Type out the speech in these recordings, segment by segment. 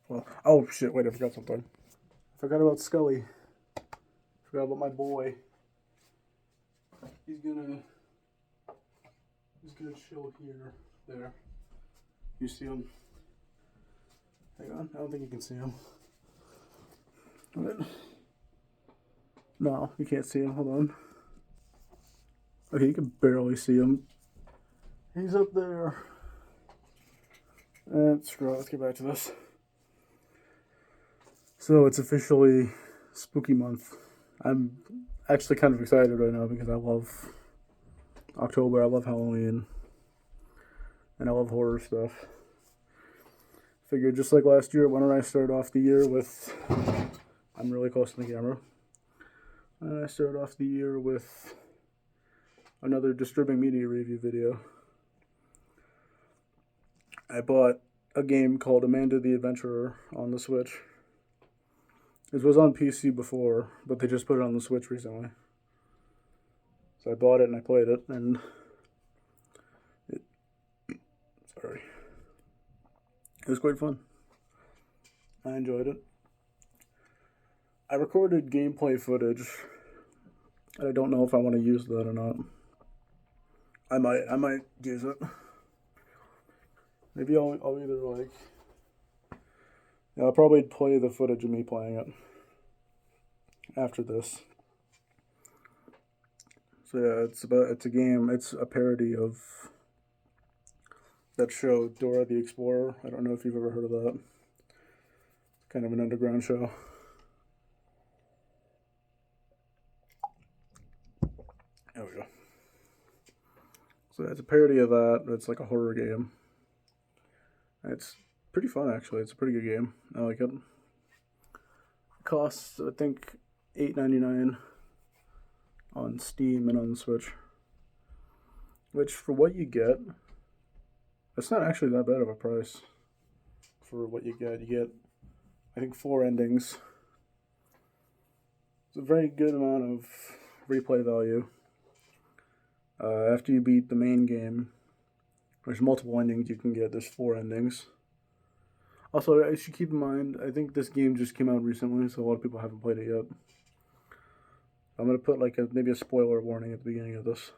Well, oh shit! Wait, I forgot something. I forgot about Scully. I forgot about my boy. He's gonna chill here. There. You see him? Hang on. I don't think you can see him. What? No, you can't see him. Hold on. Okay, you can barely see him. He's up there. And screw it. Let's get back to this. So it's officially spooky month. I'm actually kind of excited right now because I love October. I love Halloween. And I love horror stuff. Figured just like last year, why don't I start off the year with. I'm really close to the camera. And I start off the year with another Disturbing Media review video. I bought a game called Amanda the Adventurer on the Switch. It was on PC before, but they just put it on the Switch recently. So I bought it and I played it, and it was quite fun. I enjoyed it. I recorded gameplay footage. I don't know if I want to use that or not. I might use it. Maybe I'll either like. Yeah, I'll probably play the footage of me playing it after this. So yeah, it's a game. It's a parody of that show Dora the Explorer. I don't know if you've ever heard of that. It's kind of an underground show. There we go. So it's a parody of that. It's like a horror game. It's pretty fun actually. It's a pretty good game. I like it. It costs I think $8.99 on Steam and on the Switch. Which for what you get, it's not actually that bad of a price. For what you get I think 4 endings. It's a very good amount of replay value. After you beat the main game, there's multiple endings you can get. There's 4 endings. Also, I should keep in mind, I think this game just came out recently, so a lot of people haven't played it yet. I'm going to put like maybe a spoiler warning at the beginning of this.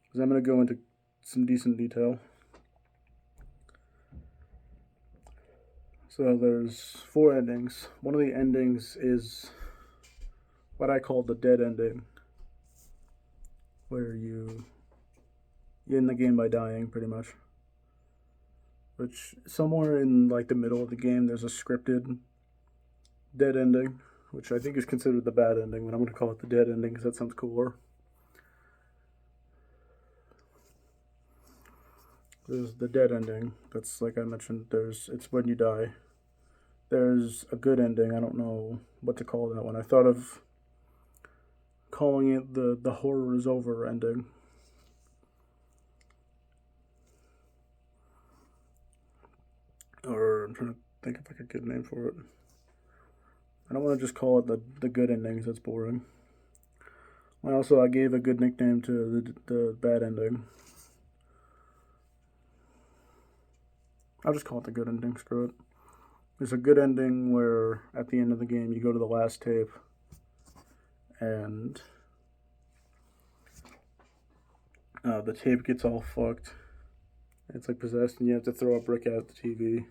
Because I'm going to go into some decent detail. So there's 4 endings. One of the endings is what I call the dead ending, where you end the game by dying, pretty much. Which somewhere in like the middle of the game, there's a scripted dead ending, which I think is considered the bad ending, but I'm going to call it the dead ending because that sounds cooler. There's the dead ending. That's like I mentioned. It's when you die. There's a good ending. I don't know what to call that one. I thought of calling it the horror is over ending. Or I'm trying to think of like a good name for it. I don't want to just call it the good endings. That's boring. I gave a good nickname to the bad ending. I'll just call it the good ending. Screw it. There's a good ending where at the end of the game you go to the last tape and the tape gets all fucked. It's like possessed, and you have to throw a brick at the TV,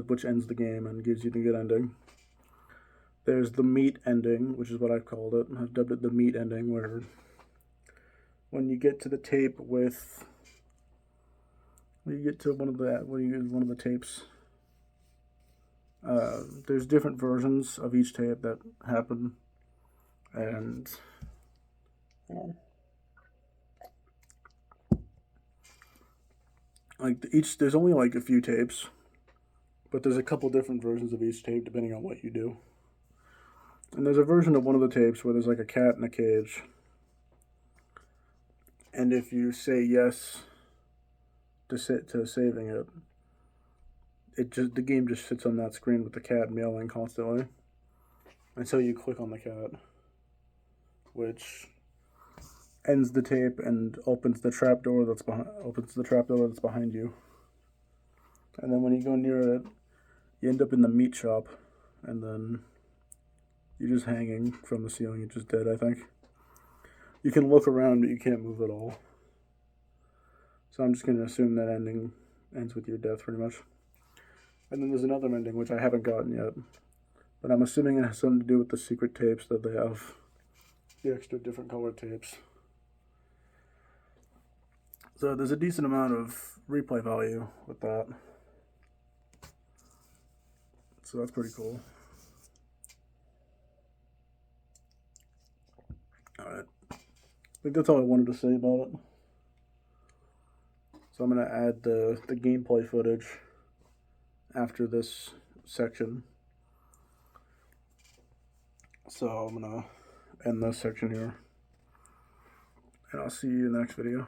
which ends the game and gives you the good ending. There's the meat ending, which is what I've called it. I've dubbed it the meat ending, where when you get to the tape with, when you get to one of the tapes, there's different versions of each tape that happen, and like there's only like a few tapes, but there's a couple different versions of each tape depending on what you do. And there's a version of one of the tapes where there's like a cat in a cage, and if you say yes to saving it, the game just sits on that screen with the cat meowing constantly until you click on the cat, which ends the tape and opens the trapdoor that's behind you. And then when you go near it, you end up in the meat shop, and then you're just hanging from the ceiling. You're just dead, I think. You can look around, but you can't move at all. So I'm just going to assume that ending ends with your death, pretty much. And then there's another ending, which I haven't gotten yet. But I'm assuming it has something to do with the secret tapes that they have. The extra different colored tapes. So there's a decent amount of replay value with that. So that's pretty cool. Alright. I think that's all I wanted to say about it. So I'm going to add the gameplay footage after this section. So I'm going to end this section here. And I'll see you in the next video.